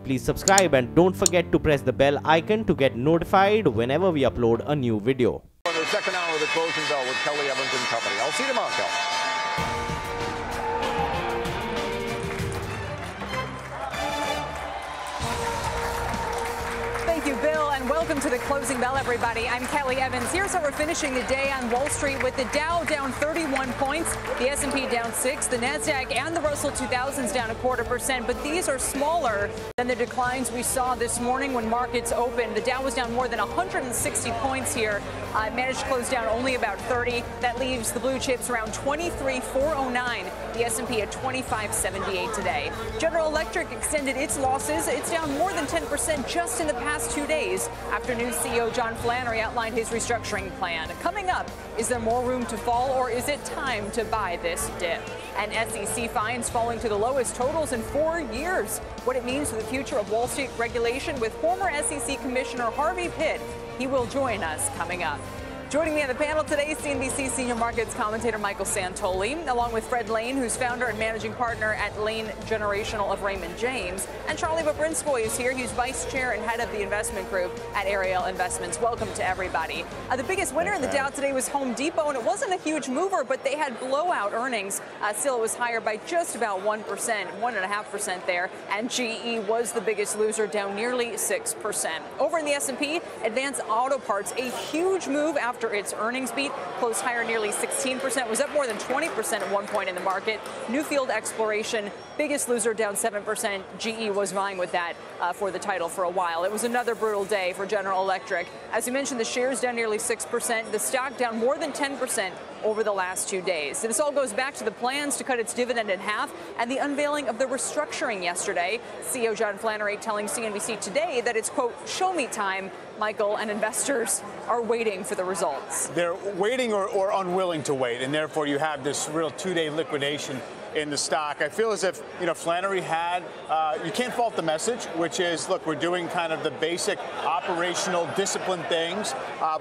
Please subscribe and don't forget to press the bell icon to get notified whenever we upload a new video. For the second hour of the closing bell with Kelly Evans and Company. I'll see you tomorrow, Kelly. Thank you, Bill, and welcome to the closing bell, everybody. I'm Kelly Evans. Here's how we're finishing the day on Wall Street with the Dow down 31 points, the S&P down 6, the NASDAQ and the Russell 2000s down 0.25%, but these are smaller than the declines we saw this morning when markets opened. The Dow was down more than 160 points here. Managed to close down only about 30. That leaves the blue chips around 23,409. The S&P at 2578 today. General Electric extended its losses. It's down more than 10% just in the past 2 days after new CEO John Flannery outlined his restructuring plan. Coming up, is there more room to fall or is it time to buy this dip? And SEC fines falling to the lowest totals in 4 years. What it means for the future of Wall Street regulation with former SEC Commissioner Harvey Pitt. He will join us coming up. Joining me on the panel today, CNBC senior markets commentator Michael Santoli, along with Fred Lane, who's founder and managing partner at Lane Generational of Raymond James. And Charlie Babrinskoy is here. He's vice chair and head of the investment group at Ariel Investments. Welcome to everybody. The biggest winner in the Dow today was Home Depot, and it wasn't a huge mover, but they had blowout earnings. Still, it was higher by just about 1%, 1.5% there. And GE was the biggest loser, down nearly 6%. Over in the S&P, Advance Auto Parts, a huge move after its earnings beat, closed higher nearly 16%, was up more than 20% at one point in the market. Newfield Exploration, biggest loser, down 7%. GE was vying with that for the title for a while. It was another brutal day for General Electric. As you mentioned, the shares down nearly 6%, the stock down more than 10% over the last 2 days. This all goes back to the plans to cut its dividend in half and the unveiling of the restructuring yesterday. CEO John Flannery telling CNBC today that it's, quote, show me time. Michael, and investors are waiting for the results. They're waiting or unwilling to wait, and therefore you have this real 2-day liquidation in the stock. I feel as if, Flannery had, you can't fault the message, which is, look, we're doing kind of the basic operational discipline things,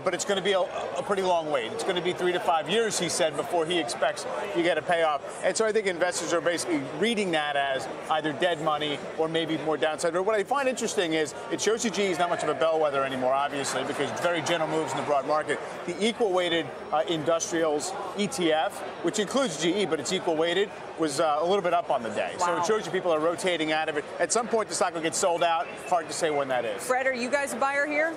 but it's going to be a pretty long wait. It's going to be 3 to 5 years, he said, before he expects you get a payoff. And so I think investors are basically reading that as either dead money or maybe more downside. But what I find interesting is it shows you GE is not much of a bellwether anymore, obviously, because it's very gentle moves in the broad market. The equal-weighted industrials ETF, which includes GE, but it's equal-weighted, was a little bit up on the day. Wow. So it shows you people are rotating out of it. At some point, the stock will get sold out. Hard to say when that is. Fred, are you guys a buyer here?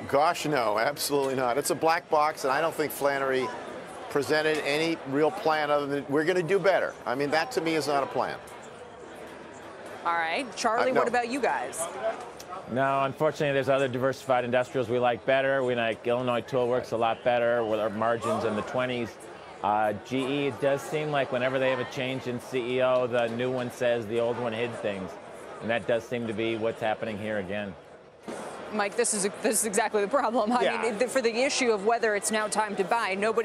Gosh, no, absolutely not. It's a black box, and I don't think Flannery presented any real plan other than we're going to do better. I mean, that to me is not a plan. All right. Charlie, No. What about you guys? No, unfortunately, there's other diversified industrials we like better. We like Illinois Tool Works a lot better with our margins in the 20s. GE, it does seem like whenever they have a change in CEO, the new one says the old one hid things. And that does seem to be what's happening here again. Mike, this is exactly the problem. I mean, for the issue of whether it's now time to buy, not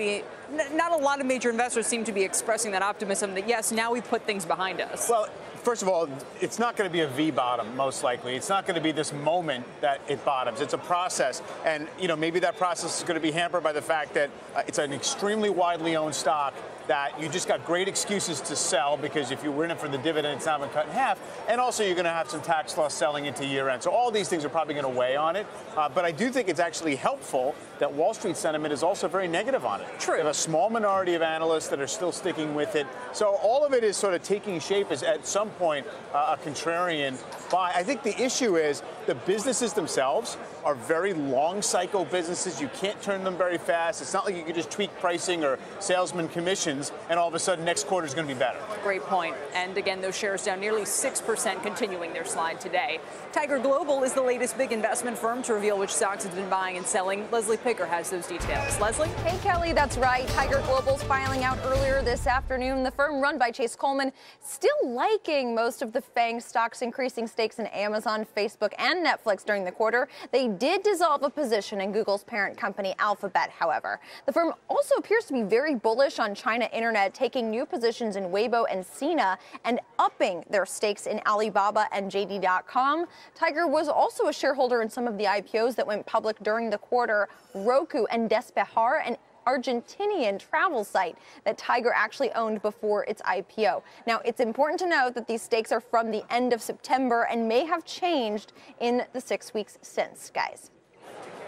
a lot of major investors seem to be expressing that optimism that, yes, now we put things behind us. Well, first of all, it's not going to be a V bottom, most likely. It's not going to be this moment that it bottoms. It's a process. And, maybe that process is going to be hampered by the fact that it's an extremely widely owned stock that you just got great excuses to sell because if you were in it for the dividend, it's not been cut in half. And also you're going to have some tax loss selling into year end. So all these things are probably going to weigh on it. But I do think it's actually helpful that Wall Street sentiment is also very negative on it. True. You have a small minority of analysts that are still sticking with it. So all of it is sort of taking shape as at some point a contrarian buy. I think the issue is the businesses themselves are very long cycle businesses. You can't turn them very fast. It's not like you can just tweak pricing or salesman commissions and all of a sudden next quarter is going to be better. Great point. And again, those shares down nearly 6%, continuing their slide today. Tiger Global is the latest big investment firm to reveal which stocks it's been buying and selling. Leslie Picker has those details. Leslie? Hey, Kelly, that's right. Tiger Global's filing out earlier this afternoon. The firm run by Chase Coleman still liking most of the FANG stocks, increasing stakes in Amazon, Facebook, and Netflix during the quarter. They did dissolve a position in Google's parent company, Alphabet, however. The firm also appears to be very bullish on China Internet, taking new positions in Weibo and Sina and upping their stakes in Alibaba and JD.com. Tiger was also a shareholder in some of the IPOs that went public during the quarter, Roku and Despehar, and Argentinian travel site that Tiger actually owned before its IPO. Now, it's important to note that these stakes are from the end of September and may have changed in the 6 weeks since, guys.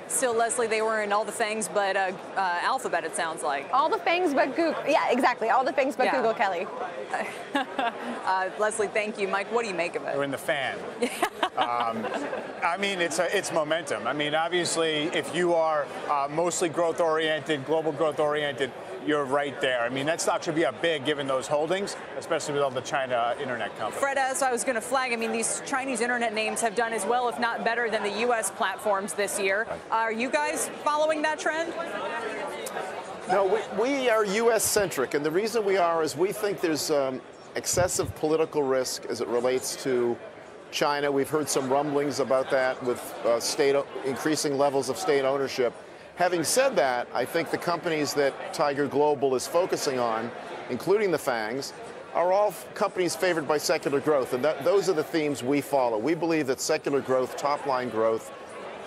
Still, Leslie, they were in all the FANGs but Alphabet, it sounds like. All the FANGs but Google. Yeah, exactly. All the FANGs but Google, Kelly. Leslie, thank you. Mike, what do you make of it? We're in the fan. I mean, it's momentum. I mean, obviously, if you are mostly growth-oriented, global growth-oriented, you're right there. I mean, that stock should be up big given those holdings, especially with all the China internet companies. Fred, as I was going to flag, I mean, these Chinese internet names have done as well, if not better, than the U.S. platforms this year. Are you guys following that trend? No, we are U.S.-centric, and the reason we are is we think there's excessive political risk as it relates to China. We've heard some rumblings about that with increasing levels of state ownership. Having said that, I think the companies that Tiger Global is focusing on, including the FANGs, are all companies favored by secular growth, and those are the themes we follow. We believe that secular growth, top-line growth,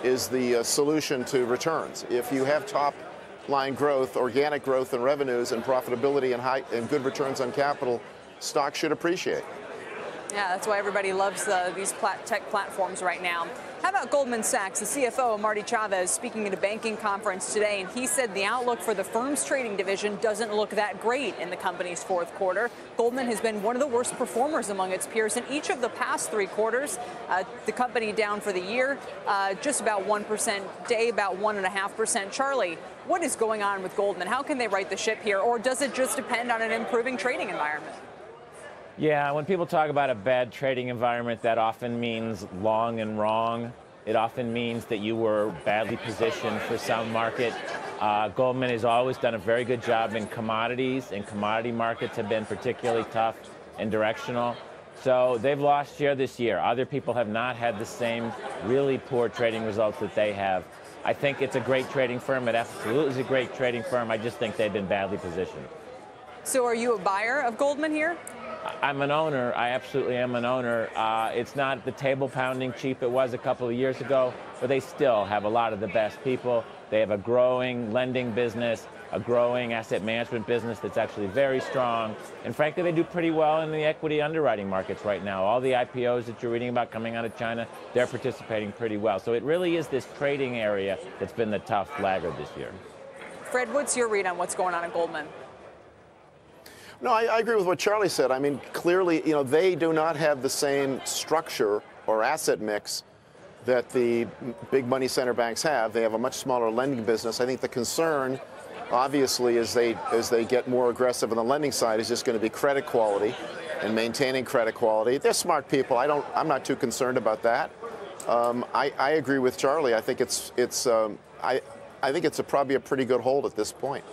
is the solution to returns. If you have top-line growth, organic growth in revenues and profitability and good returns on capital, stocks should appreciate. Yeah, that's why everybody loves these tech platforms right now. How about Goldman Sachs? The CFO, Marty Chavez, speaking at a banking conference today, and he said the outlook for the firm's trading division doesn't look that great in the company's fourth quarter. Goldman has been one of the worst performers among its peers in each of the past 3 quarters. The company down for the year, just about 1% day, about 1.5%. Charlie, what is going on with Goldman? How can they right the ship here, or does it just depend on an improving trading environment? Yeah, when people talk about a bad trading environment, that often means long and wrong. It often means that you were badly positioned for some market. Goldman has always done a very good job in commodities, and commodity markets have been particularly tough and directional. So they've lost share this year. Other people have not had the same really poor trading results that they have. I think it's a great trading firm. It absolutely is a great trading firm. I just think they've been badly positioned. So are you a buyer of Goldman here? I'm an owner. I absolutely am an owner. It's not the table pounding cheap it was a couple of years ago, but they still have a lot of the best people. They have a growing lending business, a growing asset management business that's actually very strong. And frankly, they do pretty well in the equity underwriting markets right now. All the IPOs that you're reading about coming out of China, they're participating pretty well. So it really is this trading area that's been the tough laggard this year. Fred, what's your read on what's going on at Goldman? No, I agree with what Charlie said. I mean, clearly, they do not have the same structure or asset mix that the big money center banks have. They have a much smaller lending business. I think the concern, obviously, as they get more aggressive on the lending side, is just going to be credit quality and maintaining credit quality. They're smart people. I'm not too concerned about that. I agree with Charlie. I think I think it's probably a pretty good hold at this point.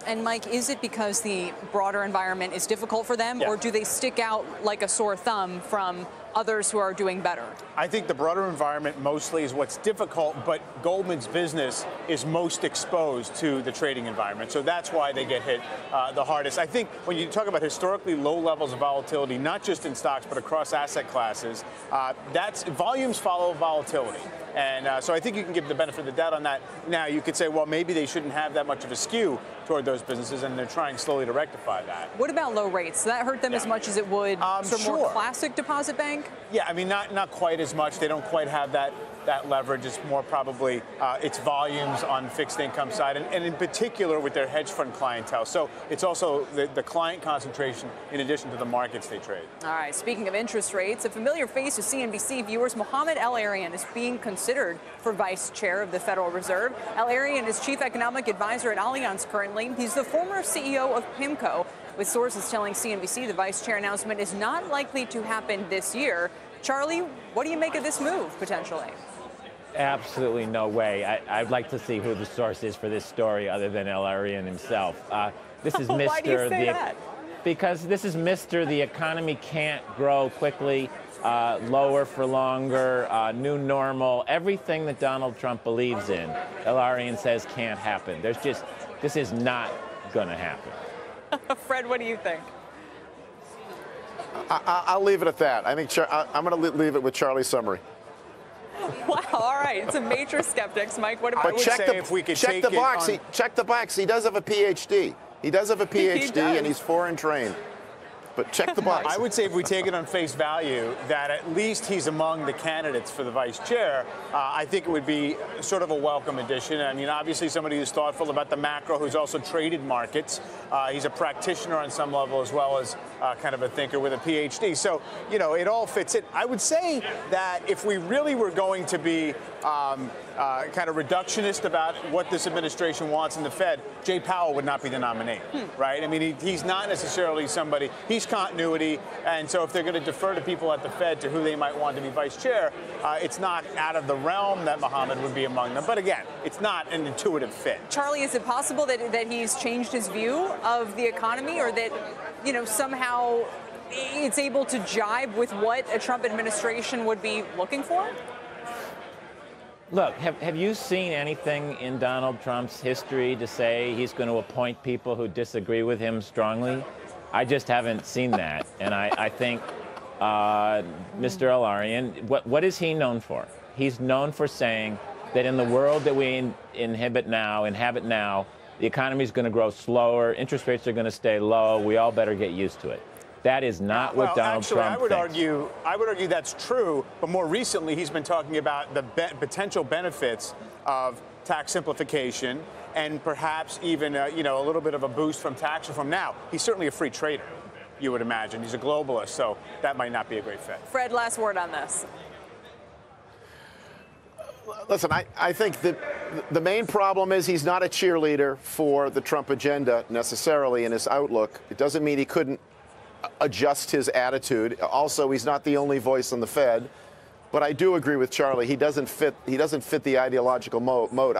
And Mike, is it because the broader environment is difficult for them, or do they stick out like a sore thumb from others who are doing better? I think the broader environment mostly is what's difficult, but Goldman's business is most exposed to the trading environment. So that's why they get hit the hardest. I think when you talk about historically low levels of volatility, not just in stocks, but across asset classes, volumes follow volatility. And so I think you can give the benefit of the doubt on that. Now, you could say, well, maybe they shouldn't have that much of a skew toward those businesses, and they're trying slowly to rectify that. What about low rates? Does that hurt them as much as it would some more classic deposit bank? Yeah, I mean, not quite as much. They don't quite have that leverage. It's more probably its volumes on fixed income side, and in particular with their hedge fund clientele. So it's also the client concentration in addition to the markets they trade. All right, speaking of interest rates, a familiar face to CNBC viewers, Mohamed El-Erian is being considered for vice chair of the Federal Reserve. El-Erian is chief economic advisor at Allianz currently. He's the former CEO of PIMCO, with sources telling CNBC the vice chair announcement is not likely to happen this year. Charlie, what do you make of this move, potentially? Absolutely no way. I'd like to see who the source is for this story other than El-Erian himself. This is Mr. Why do you say that? Because this is Mr. The economy can't grow quickly, lower for longer, new normal, everything that Donald Trump believes in, El-Erian says can't happen. This is not going to happen. Fred, what do you think? I'll leave it at that. I think I'm going to leave it with Charlie's summary. Wow, all right. It's a major skeptics. Mike, what about I would say if we could check the box. Check the box. He does have a PhD. He does have a PhD, and he's foreign trained. But check the box. I would say if we take it on face value, that at least he's among the candidates for the vice chair. I think it would be sort of a welcome addition. I mean, obviously somebody who's thoughtful about the macro, who's also traded markets. He's a practitioner on some level as well as kind of a thinker with a PhD. So, you know, it all fits in. I would say that if we really were going to be kind of reductionist about what this administration wants in the Fed, Jay Powell would not be the nominee, right? I mean, he's not necessarily somebody, he's continuity, and so if they're going to defer to people at the Fed to who they might want to be vice chair, it's not out of the realm that Mohammed would be among them. But again, it's not an intuitive fit. Charlie, is it possible that he's changed his view of the economy, or that, you know, somehow it's able to jibe with what a Trump administration would be looking for? Look, have you seen anything in Donald Trump's history to say he's going to appoint people who disagree with him strongly? I just haven't seen that. And I think Mr. Al-Arian, what is he known for? He's known for saying that in the world that we inhabit now, the economy is going to grow slower, interest rates are going to stay low, we all better get used to it. That is not what Donald Trump thinks. I would argue that's true, but more recently he's been talking about the potential benefits of tax simplification and perhaps even you know, a little bit of a boost from tax reform. Now, he's certainly a free trader, you would imagine. He's a globalist, so that might not be a great fit. Fred, last word on this. Listen, I think that the main problem is he's not a cheerleader for the Trump agenda necessarily in his outlook. It doesn't mean he couldn't adjust his attitude. Also, he's not the only voice on the Fed. But I do agree with Charlie. He doesn't fit the ideological mold.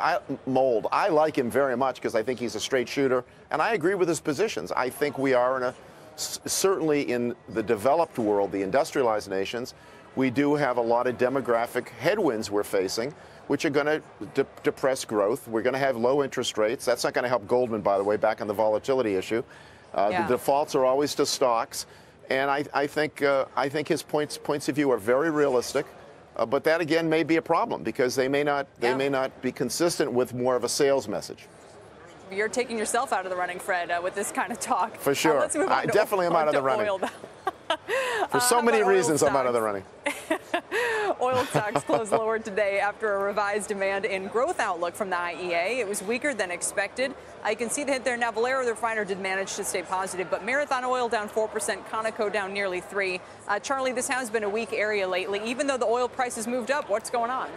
I like him very much because I think he's a straight shooter, and I agree with his positions. I think we are certainly in the developed world, the industrialized nations, we do have a lot of demographic headwinds we're facing, which are going to depress growth. We're going to have low interest rates. That's not going to help Goldman, by the way, back on the volatility issue. The defaults are always to stocks, and I think his points of view are very realistic. But that again may be a problem because they may not be consistent with more of a sales message. You're taking yourself out of the running, Fred, with this kind of talk. For sure. Let's move on I definitely am out of the running. For so many reasons, I'm out of the running. Oil stocks closed lower today after a revised demand and growth outlook from the IEA. It was weaker than expected. You can see the hit there. Now, Valero, the refiner, did manage to stay positive, but Marathon Oil down 4%, Conoco down nearly 3%. Charlie, this has been a weak area lately. Even though the oil prices moved up, what's going on?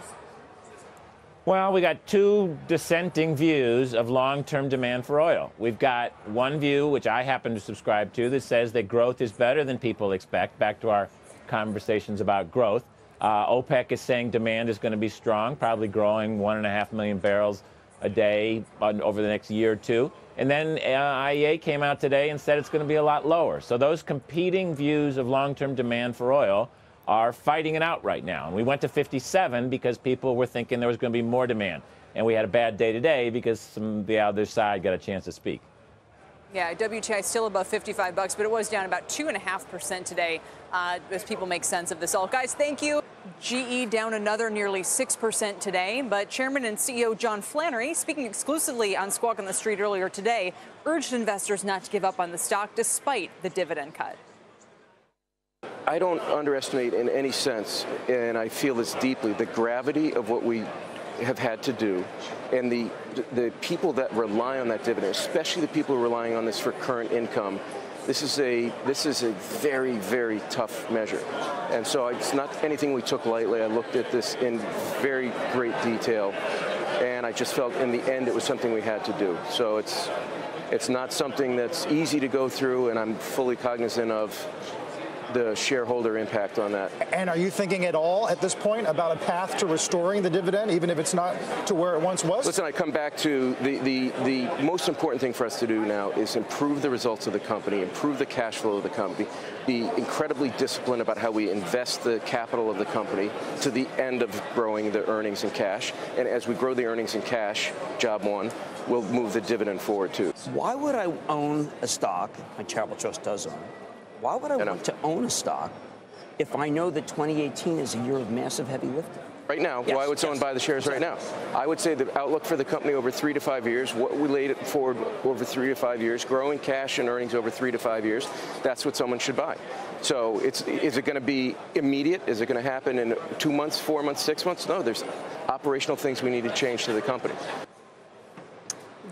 Well, we got two dissenting views of long-term demand for oil. We've got one view, which I happen to subscribe to, that says that growth is better than people expect, back to our conversations about growth. OPEC is saying demand is going to be strong, probably growing 1.5 million barrels a day over the next year or two. And then IEA came out today and said it's going to be a lot lower. So those competing views of long-term demand for oil are fighting it out right now. And we went to 57 because people were thinking there was going to be more demand. And we had a bad day today because the other side got a chance to speak. Yeah, WTI still above $55, but it was down about 2.5% today as people make sense of this all. Guys, thank you. GE down another nearly 6% today, but Chairman and CEO John Flannery, speaking exclusively on Squawk on the Street earlier today, urged investors not to give up on the stock despite the dividend cut. I don't underestimate in any sense, and I feel this deeply, the gravity of what we have had to do, and the people that rely on that dividend, especially the people who are relying on this for current income. This is a very, very tough measure, and so it's not anything we took lightly. I looked at this in very great detail, and I just felt in the end it was something we had to do. So it's not something that's easy to go through, and I'm fully cognizant of the shareholder impact on that. And are you thinking at all at this point about a path to restoring the dividend, even if it's not to where it once was? Listen, I come back to the most important thing for us to do now is improve the results of the company, improve the cash flow of the company, be incredibly disciplined about how we invest the capital of the company to the end of growing the earnings and cash. And as we grow the earnings and cash, job one, we'll move the dividend forward too. Why would I own a stock, my charitable trust does own, why would I want to own a stock if I know that 2018 is a year of massive heavy lifting? right now, why would someone buy the shares right now? I would say the outlook for the company over 3 to 5 years, what we laid it forward over 3 to 5 years, growing cash and earnings over 3 to 5 years, that's what someone should buy. So is it going to be immediate? Is it going to happen in 2 months, 4 months, 6 months? No, there's operational things we need to change to the company.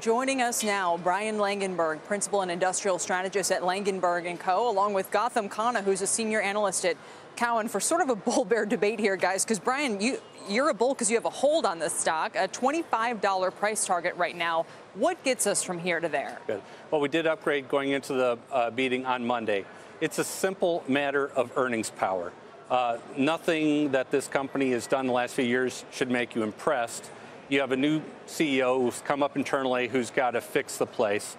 Joining us now, Brian Langenberg, Principal and Industrial Strategist at Langenberg & Co., along with Gautam Khanna, who's a Senior Analyst at Cowen, for sort of a bull-bear debate here, guys, because, Brian, you're a bull because you have a hold on this stock, a $25 price target right now. What gets us from here to there? Good. Well, we did upgrade going into the meeting on Monday. It's a simple matter of earnings power. Nothing that this company has done the last few years should make you impressed. You have a new CEO who's come up internally who's got to fix the place.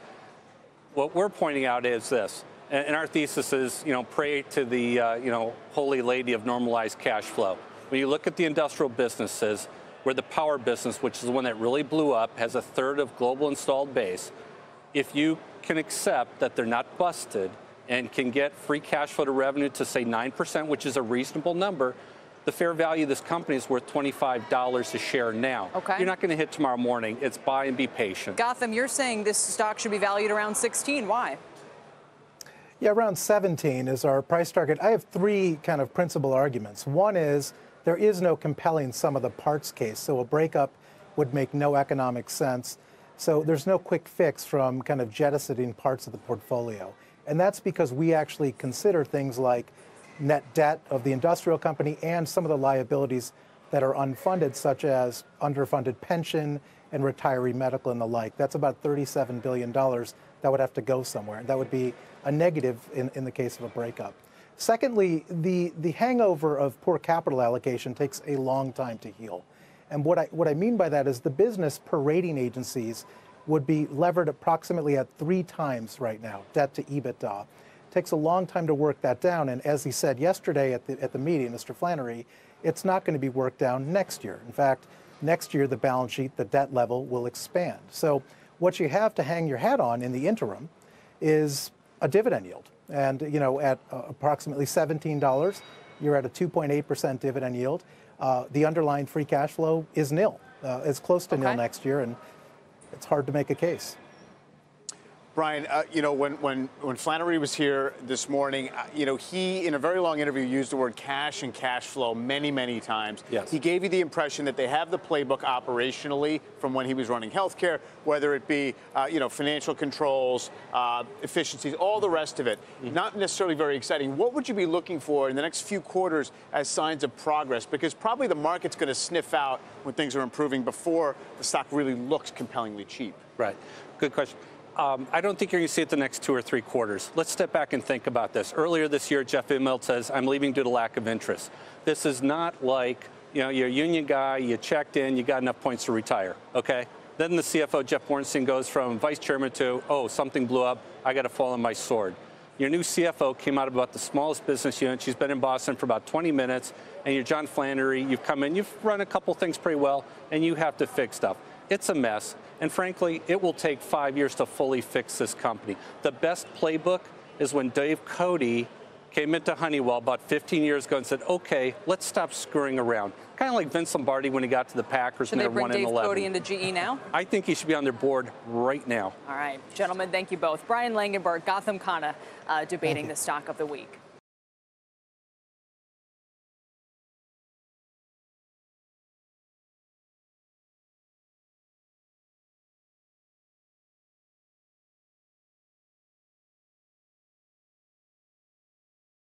What we're pointing out is this, and our thesis is, pray to the, holy lady of normalized cash flow. When you look at the industrial businesses, where the power business, which is the one that really blew up, has a third of global installed base, if you can accept that they're not busted and can get free cash flow to revenue to, say, 9%, which is a reasonable number, the fair value of this company is worth $25 a share now. Okay. You're not going to hit tomorrow morning. It's buy and be patient. Gautam, you're saying this stock should be valued around 16. Why? Yeah, around 17 is our price target. I have three kind of principal arguments. One is there is no compelling sum of the parts case, so a breakup would make no economic sense. So there's no quick fix from kind of jettisoning parts of the portfolio. And that's because we actually consider things like net debt of the industrial company and some of the liabilities that are unfunded, such as underfunded pension and retiree medical and the like. That's about $37 billion that would have to go somewhere. And that would be a negative in the case of a breakup. Secondly, the hangover of poor capital allocation takes a long time to heal. And what I mean by that is the business per rating agencies would be levered approximately at 3 times right now, debt to EBITDA. Takes a long time to work that down, and as he said yesterday at the meeting, Mr. Flannery, it's not going to be worked down next year. In fact, next year the balance sheet, the debt level will expand. So what you have to hang your hat on in the interim is a dividend yield. And at approximately $17, you're at a 2.8% dividend yield. The underlying free cash flow is nil. It's close to nil next year, and it's hard to make a case. Brian, when Flannery was here this morning, he, in a very long interview, used the word cash and cash flow many, many times. Yes. He gave you the impression that they have the playbook operationally from when he was running healthcare, whether it be, financial controls, efficiencies, all the rest of it. Not necessarily very exciting. What would you be looking for in the next few quarters as signs of progress? Because probably the market's going to sniff out when things are improving before the stock really looks compellingly cheap. Right. Good question. I don't think you're going to see it the next 2 or 3 quarters. Let's step back and think about this. Earlier this year, Jeff Immelt says, I'm leaving due to lack of interest. This is not like, you're a union guy, you checked in, you got enough points to retire, okay? Then the CFO, Jeff Bornstein, goes from vice chairman to, oh, something blew up, I got to fall on my sword. Your new CFO came out of about the smallest business unit. She's been in Boston for about 20 minutes, and you're John Flannery. You've come in, you've run a couple things pretty well, and you have to fix stuff. It's a mess, and frankly, it will take 5 years to fully fix this company. The best playbook is when Dave Cote came into Honeywell about 15 years ago and said, okay, let's stop screwing around. Kind of like Vince Lombardi when he got to the Packers and they're 1-11. Should they bring Dave Cote into GE now? I think he should be on their board right now. All right, gentlemen, thank you both. Brian Langenberg, Gautam Khanna, debating the stock of the week.